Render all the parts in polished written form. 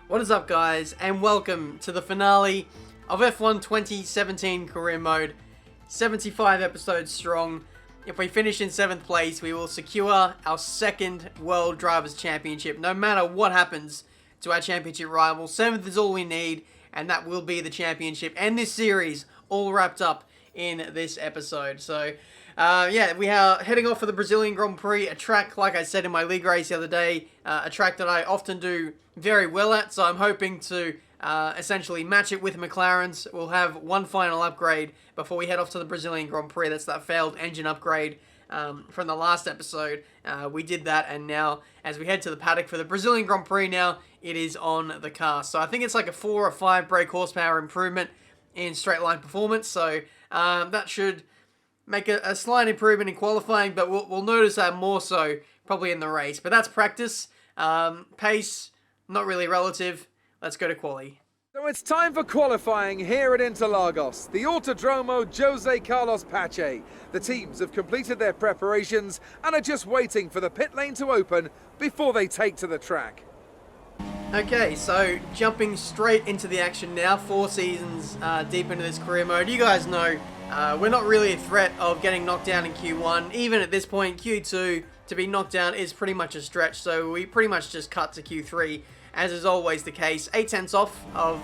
What is up, guys, and welcome to the finale of F1 2017 Career Mode. 75 episodes strong. If we finish in 7th place, we will secure our second World Drivers' Championship, no matter what happens to our championship rival. 7th is all we need, and that will be the championship and this series all wrapped up in this episode. So, yeah, we are heading off for the Brazilian Grand Prix, a track, like I said in my league race the other day, a track that I often do very well at, so I'm hoping to essentially match it with McLaren's. We'll have one final upgrade before we head off to the Brazilian Grand Prix. That's that failed engine upgrade from the last episode. We did that, and now as we head to the paddock for the Brazilian Grand Prix now, it is on the car. So I think it's like a 4 or 5 brake horsepower improvement in straight line performance, so that should make a slight improvement in qualifying, but we'll notice that more so probably in the race. But that's practice. Pace, not really relative. Let's go to quali. So it's time for qualifying here at Interlagos, the Autodromo Jose Carlos Pache. The teams have completed their preparations and are just waiting for the pit lane to open before they take to the track. Okay, so jumping straight into the action now, 4 seasons deep into this career mode. You guys know we're not really a threat of getting knocked down in Q1. Even at this point, Q2, to be knocked down is pretty much a stretch, so we pretty much just cut to Q3, as is always the case. 8 tenths off of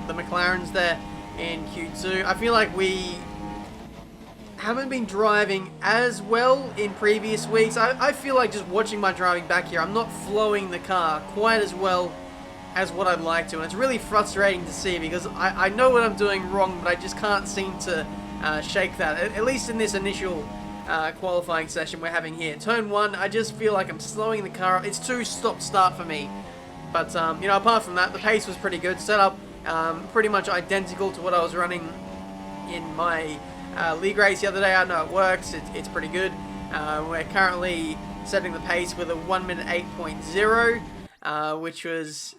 the McLarens there in Q2. I feel like we haven't been driving as well in previous weeks. I feel like just watching my driving back here, I'm not flowing the car quite as well as what I'd like to, and it's really frustrating to see because I know what I'm doing wrong, but I just can't seem to shake that, at least in this initial qualifying session we're having here. Turn 1, I just feel like I'm slowing the car up. It's too stop-start for me, but you know, apart from that, the pace was pretty good. Setup pretty much identical to what I was running in my league race the other day. I know it works. It's pretty good. We're currently setting the pace with a 1 minute 8.0, which was,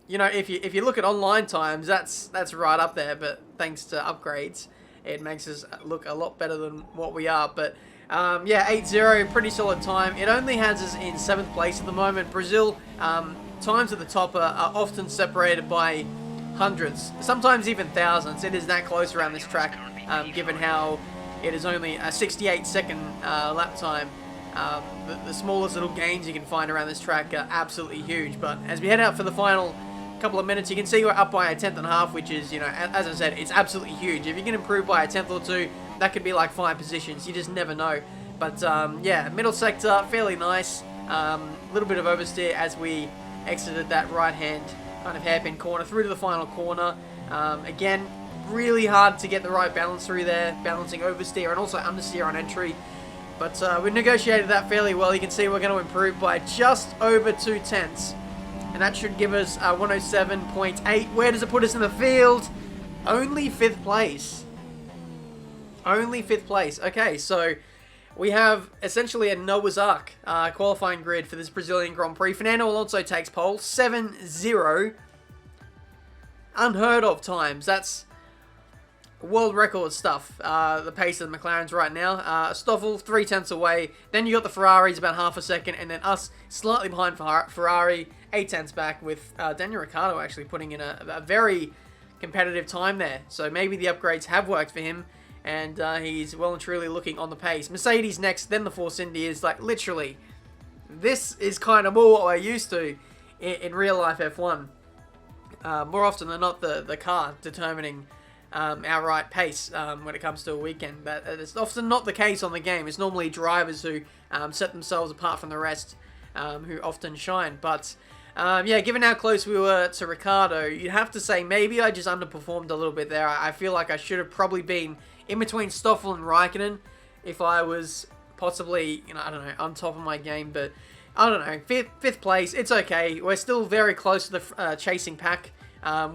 you know, if you look at online times, that's right up there. But thanks to upgrades, it makes us look a lot better than what we are. But yeah, 8.0, pretty solid time. It only has us in 7th place at the moment. Brazil, times at the top are often separated by hundreds, sometimes even thousands. It is that close around this track, given how it is only a 68-second lap time. The smallest little gains you can find around this track are absolutely huge. But as we head out for the final couple of minutes, you can see we're up by a 1/10.5, which is, you know, as I said, it's absolutely huge. If you can improve by a 1/10 or 2, that could be like 5 positions. You just never know. But yeah, middle sector, fairly nice. Little bit of oversteer as we exited that right-hand kind of hairpin corner through to the final corner. Again, really hard to get the right balance through there, balancing oversteer and also understeer on entry. But we negotiated that fairly well. You can see we're going to improve by just over 2 tenths. And that should give us 107.8. Where does it put us in the field? Only 5th place. Only 5th place. Okay, so we have essentially a Noah's Ark qualifying grid for this Brazilian Grand Prix. Fernando Alonso takes pole, 7-0. Unheard of times. That's world record stuff, the pace of the McLarens right now. Stoffel, 3 tenths away. Then you got the Ferraris about half a second, and then us slightly behind Ferrari, 8 tenths back, with Daniel Ricciardo actually putting in a very competitive time there. So maybe the upgrades have worked for him, and he's well and truly looking on the pace. Mercedes next, then the Force Indias. Like, literally, this is kind of more what we're used to in real life F1. More often than not, the car determining our right pace when it comes to a weekend. But it's often not the case on the game. It's normally drivers who set themselves apart from the rest, who often shine. But yeah, given how close we were to Ricciardo, you'd have to say maybe I just underperformed a little bit there. I feel like I should have probably been in between Stoffel and Raikkonen if I was possibly, you know, I don't know, on top of my game. But I don't know, fifth place, it's okay. We're still very close to the chasing pack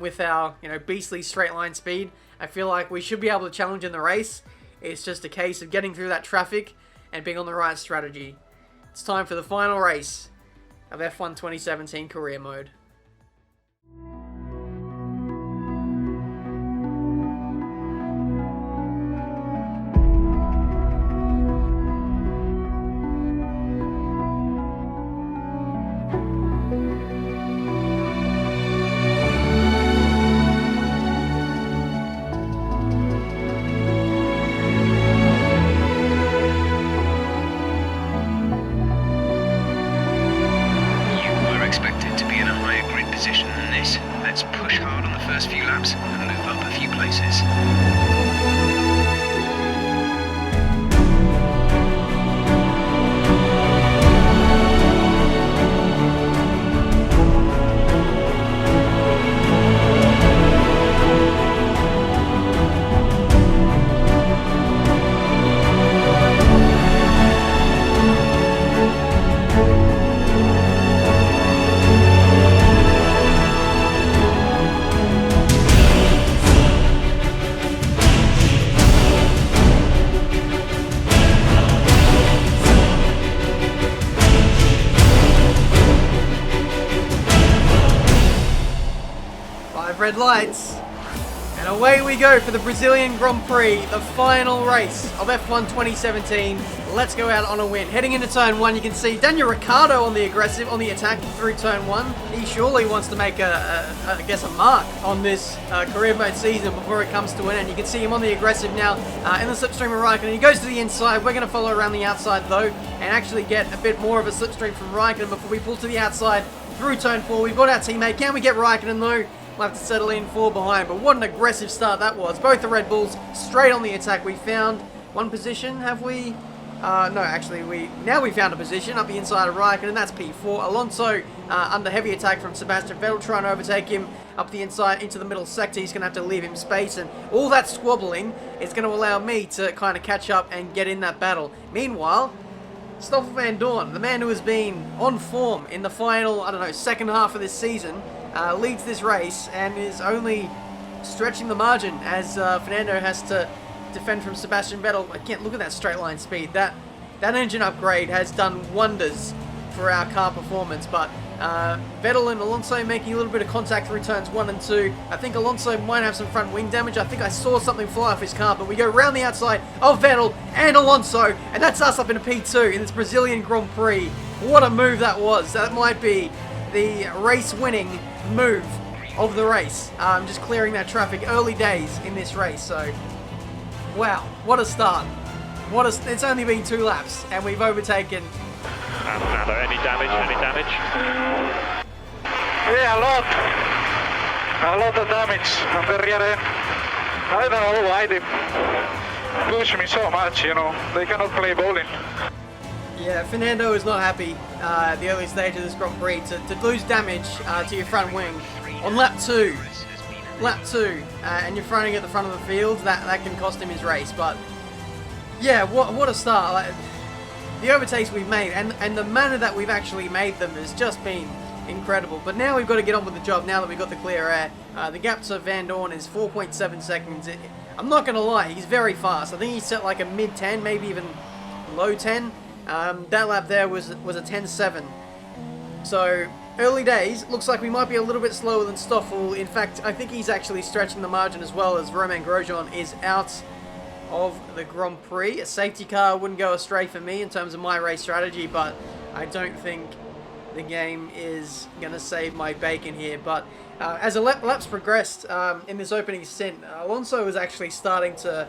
with our, you know, beastly straight line speed. I feel like we should be able to challenge in the race. It's just a case of getting through that traffic and being on the right strategy. It's time for the final race of F1 2017 Career Mode. higher grid position than this. Let's push hard on the first few laps and move up a few places. Red lights, and away we go for the Brazilian Grand Prix, the final race of F1 2017. Let's go out on a win. Heading into turn 1, you can see Daniel Ricciardo on the aggressive, on the attack through turn 1. He surely wants to make I guess a mark on this career mode season before it comes to an end. You can see him on the aggressive now in the slipstream of Raikkonen. He goes to the inside. We're going to follow around the outside though and actually get a bit more of a slipstream from Raikkonen before we pull to the outside through turn 4. We've got our teammate. Can we get Raikkonen though? We'll have to settle in 4 behind, but what an aggressive start that was. Both the Red Bulls straight on the attack. We found one position, have we? No, actually, we found a position up the inside of Raikkonen, and that's P4. Alonso under heavy attack from Sebastian Vettel, trying to overtake him up the inside into the middle sector. He's going to have to leave him space, and all that squabbling is going to allow me to kind of catch up and get in that battle. Meanwhile, Stoffel Van Dorn, the man who has been on form in the final, I don't know, second half of this season, leads this race and is only stretching the margin as Fernando has to defend from Sebastian Vettel. Again, look at that straight line speed. That engine upgrade has done wonders for our car performance, but Vettel and Alonso making a little bit of contact through turns 1 and 2. I think Alonso might have some front wing damage. I think I saw something fly off his car, but we go round the outside of Vettel and Alonso, and that's us up in a P2 in this Brazilian Grand Prix. What a move that was. That might be the race-winning move of the race. Just clearing that traffic early days in this race. So, wow, what a start. It's only been 2 laps, and we've overtaken. Fernando, any damage? Yeah, a lot of damage on the rear end. I don't know why they push me so much, you know. They cannot play bowling. Yeah, Fernando is not happy at the early stage of this Grand Prix to lose damage to your front wing on lap 2. And you're fronting at the front of the field. That can cost him his race. But yeah, what a start! Like, the overtakes we've made and the manner that we've actually made them has just been incredible. But now we've got to get on with the job. Now that we've got the clear air, the gap to Van Dorn is 4.7 seconds. I'm not going to lie, he's very fast. I think he's set like a mid 10, maybe even low 10. That lap there was a 10.7. So early days, looks like we might be a little bit slower than Stoffel. In fact, I think he's actually stretching the margin as well, as Romain Grosjean is out of the Grand Prix. A safety car wouldn't go astray for me in terms of my race strategy, but I don't think the game is going to save my bacon here. But as the laps progressed in this opening stint, Alonso was actually starting to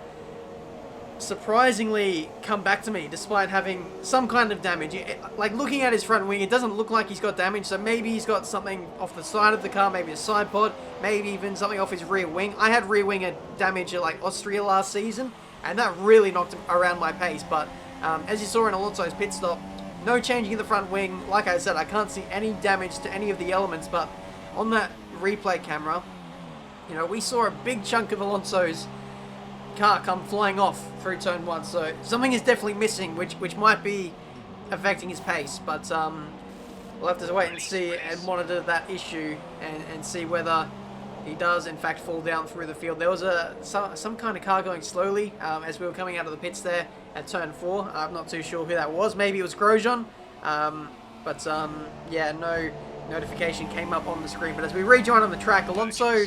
surprisingly come back to me despite having some kind of damage. Like, looking at his front wing, it doesn't look like he's got damage, so maybe he's got something off the side of the car, maybe a side pod, maybe even something off his rear wing. I had rear wing damage at like Austria last season, and that really knocked around my pace. But as you saw in Alonso's pit stop, no changing in the front wing. Like I said, I can't see any damage to any of the elements, but on that replay camera, you know, we saw a big chunk of Alonso's car come flying off through turn 1, so something is definitely missing, which might be affecting his pace. But we'll have to wait and see and monitor that issue and see whether he does in fact fall down through the field. There was some kind of car going slowly as we were coming out of the pits there at turn 4. I'm not too sure who that was. Maybe it was Grosjean, but yeah, no notification came up on the screen. But as we rejoin on the track, Alonso,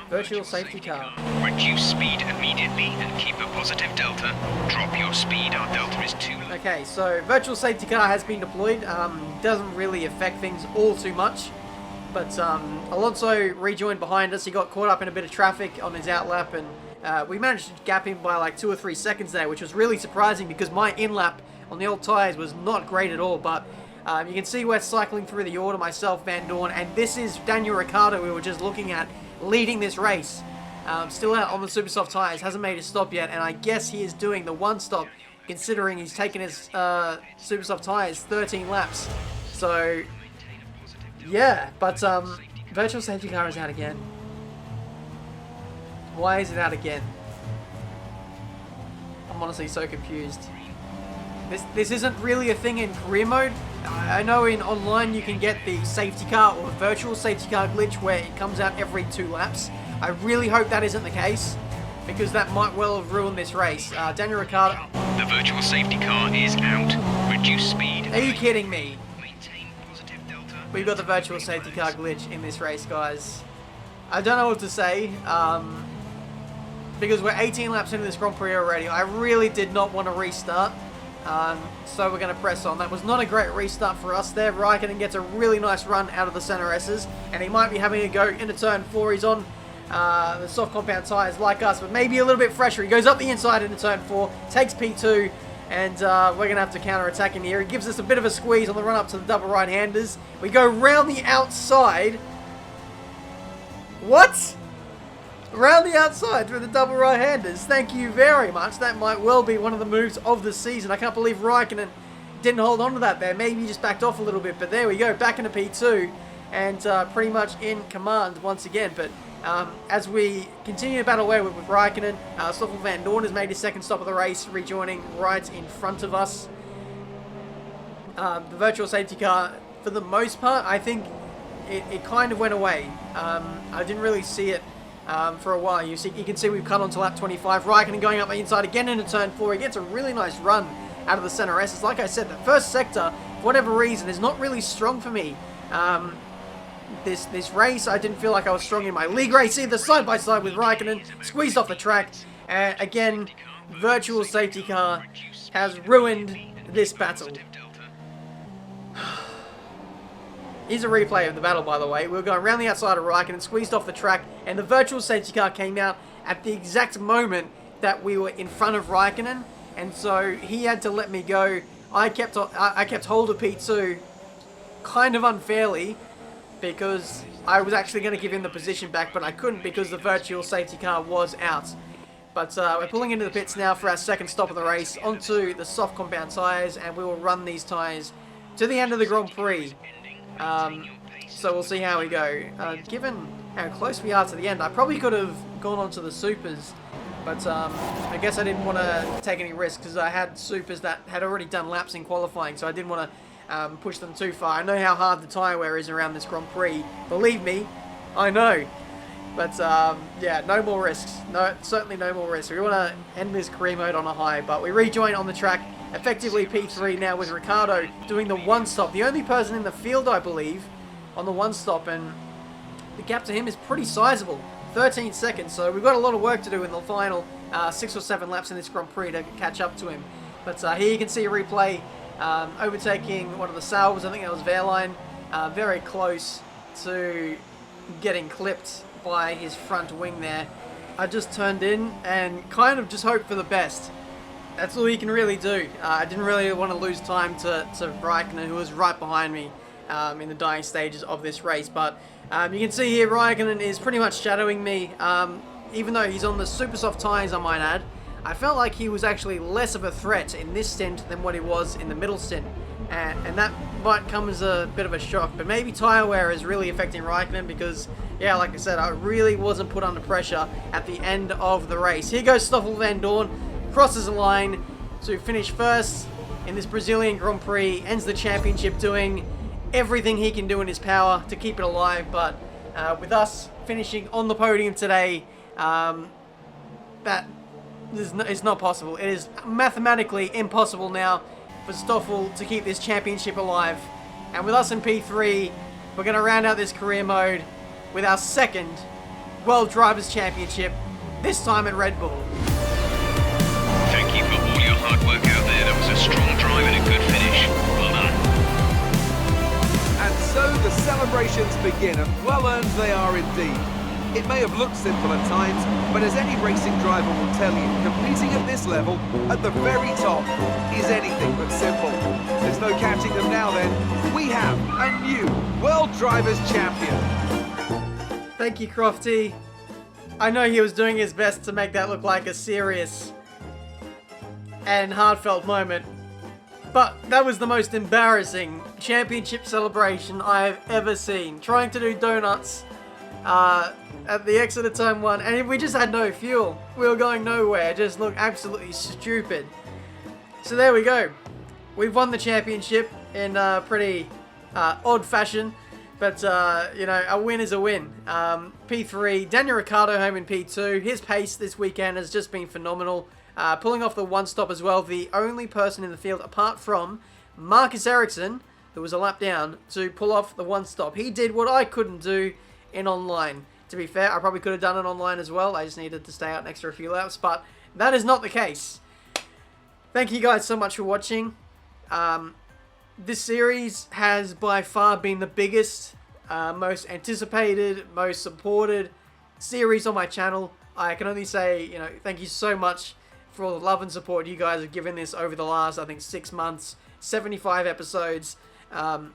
virtual safety car. Reduce speed immediately and keep a positive delta. Drop your speed, our delta is too low. Okay, so virtual safety car has been deployed. Doesn't really affect things all too much. But Alonso rejoined behind us. He got caught up in a bit of traffic on his out lap, and we managed to gap him by like 2 or 3 seconds there, which was really surprising because my in lap on the old tyres was not great at all. But You can see we're cycling through the order, myself, Van Dorn, and this is Daniel Ricciardo we were just looking at leading this race. Still out on the super soft tyres, hasn't made a stop yet, and I guess he is doing the one stop, considering he's taken his super soft tyres 13 laps. So, yeah, but virtual safety car is out again. Why is it out again? I'm honestly so confused. This isn't really a thing in career mode. I know in online you can get the safety car or virtual safety car glitch where it comes out every 2 laps. I really hope that isn't the case, because that might well have ruined this race. Daniel Ricciardo. The virtual safety car is out. Reduce speed. Are you kidding me? Maintain positive delta. We've got the virtual safety car glitch in this race, guys. I don't know what to say, because we're 18 laps into this Grand Prix already. I really did not want to restart. So we're going to press on. That was not a great restart for us there. Raikkonen gets a really nice run out of the center S's, and he might be having a go into turn 4. He's on the soft compound tyres like us, but maybe a little bit fresher. He goes up the inside into turn 4, takes P2, and we're going to have to counter-attack him here. He gives us a bit of a squeeze on the run-up to the double right-handers. We go round the outside. What? Around the outside through the double right-handers. Thank you very much. That might well be one of the moves of the season. I can't believe Raikkonen didn't hold on to that there. Maybe he just backed off a little bit. But there we go. Back into P2. And pretty much in command once again. But as we continue to battle away with Raikkonen, Stoffel Van Dorn has made his second stop of the race, rejoining right in front of us. The virtual safety car, for the most part, I think it kind of went away. I didn't really see it for a while. You can see we've cut onto lap 25. Raikkonen going up the inside again into turn 4. He gets a really nice run out of the center S's. Like I said, the first sector, for whatever reason, is not really strong for me. This race, I didn't feel like I was strong in my league race either. Side by side with Raikkonen, squeezed off the track. Again, virtual safety car has ruined this battle. Here's a replay of the battle, by the way. We were going around the outside of Raikkonen, squeezed off the track, and the virtual safety car came out at the exact moment that we were in front of Raikkonen, and so he had to let me go. I kept hold of P2 kind of unfairly, because I was actually going to give him the position back, but I couldn't because the virtual safety car was out. But we're pulling into the pits now for our second stop of the race, onto the soft compound tyres, and we will run these tyres to the end of the Grand Prix. So we'll see how we go. Given how close we are to the end, I probably could have gone on to the supers, but I guess I didn't want to take any risks because I had supers that had already done laps in qualifying, so I didn't want to push them too far. I know how hard the tyre wear is around this Grand Prix. Believe me, I know. But yeah, no more risks. No, certainly no more risks. We want to end this career mode on a high, but we rejoin on the track. Effectively P3 now with Ricciardo doing the one stop. The only person in the field, I believe, on the one stop, and the gap to him is pretty sizable. 13 seconds, so we've got a lot of work to do in the final 6 or 7 laps in this Grand Prix to catch up to him. But here you can see a replay overtaking one of the Saubers. I think that was Wehrlein. Very close to getting clipped by his front wing there. I just turned in and kind of just hoped for the best. That's all you can really do. I didn't really want to lose time to Raikkonen, who was right behind me in the dying stages of this race. But you can see here Raikkonen is pretty much shadowing me. Even though he's on the super soft tyres, I might add, I felt like he was actually less of a threat in this stint than what he was in the middle stint. And that might come as a bit of a shock. But maybe tyre wear is really affecting Raikkonen because, yeah, like I said, I really wasn't put under pressure at the end of the race. Here goes Stoffel Van Dorn. Crosses the line to finish first in this Brazilian Grand Prix, ends the championship doing everything he can do in his power to keep it alive. But with us finishing on the podium today, that is not possible. It is mathematically impossible now for Stoffel to keep this championship alive. And with us in P3, we're going to round out this career mode with our second World Drivers' Championship, this time at Red Bull. Thank you for all your hard work out there. That was a strong drive and a good finish. Well done. And so the celebrations begin, and well earned they are indeed. It may have looked simple at times, but as any racing driver will tell you, competing at this level, at the very top, is anything but simple. There's no catching them now then. have a new World Drivers' Champion. Thank you, Crofty. I know he was doing his best to make that look like a serious and heartfelt moment, but that was the most embarrassing championship celebration I've ever seen. Trying to do donuts at the exit of turn 1, and we just had no fuel. We were going nowhere. It just looked absolutely stupid. So there we go. We've won the championship in a pretty odd fashion, but you know, a win is a win. P3, Daniel Ricciardo home in P2. His pace this weekend has just been phenomenal. Pulling off the one stop as well. The only person in the field apart from Marcus Ericsson, who was a lap down, to pull off the one stop. He did what I couldn't do in online. To be fair, I probably could have done it online as well. I just needed to stay out an extra few laps, but that is not the case. Thank you guys so much for watching. This series has by far been the biggest, most anticipated, most supported series on my channel. I can only say, you know, thank you so much for all the love and support you guys have given this over the last, I think, 6 months, 75 episodes. You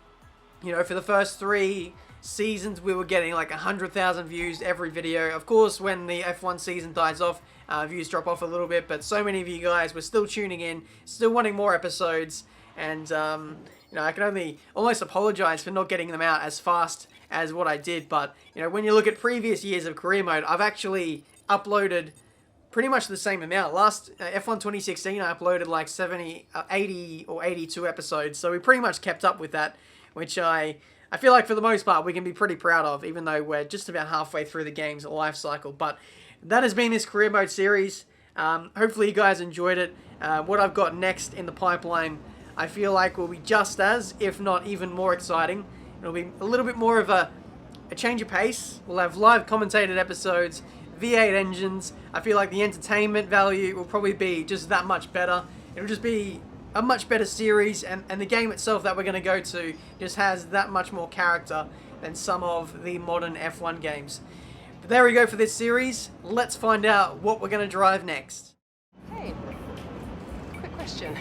know, for the first 3 seasons, we were getting like 100,000 views every video. Of course, when the F1 season dies off, views drop off a little bit, but so many of you guys were still tuning in, still wanting more episodes, and you know, I can only almost apologize for not getting them out as fast as what I did. But you know, when you look at previous years of career mode, I've actually uploaded pretty much the same amount. Last F1 2016, I uploaded like 80 or 82 episodes, so we pretty much kept up with that, which I feel like for the most part we can be pretty proud of, even though we're just about halfway through the game's life cycle. But that has been this career mode series. Hopefully you guys enjoyed it. What I've got next in the pipeline, I feel like will be just as, if not even more exciting. It'll be a little bit more of a change of pace. We'll have live commentated episodes, V8 engines. I feel like the entertainment value will probably be just that much better. It'll just be a much better series, and the game itself that we're going to go to just has that much more character than some of the modern F1 games. But there we go for this series. Let's find out what we're going to drive next. Hey, quick question.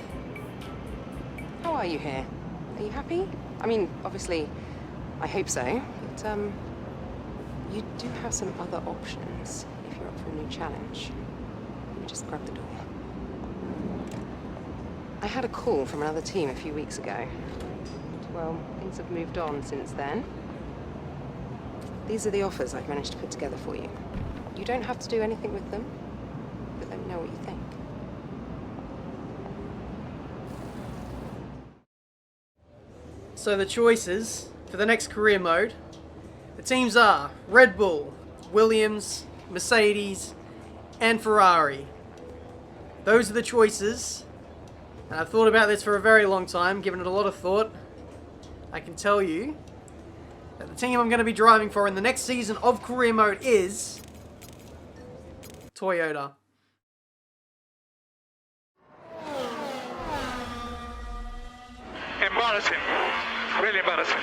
How are you here? Are you happy? I mean, obviously, I hope so, but you do have some other options if you're up for a new challenge. Let me just grab the door. I had a call from another team a few weeks ago. Well, things have moved on since then. These are the offers I've managed to put together for you. You don't have to do anything with them, but let me know what you think. So the choices for the next career mode, the teams are Red Bull, Williams, Mercedes, and Ferrari. Those are the choices. And I've thought about this for a very long time, given it a lot of thought. I can tell you that the team I'm going to be driving for in the next season of career mode is Toyota. Embarrassing. Really embarrassing.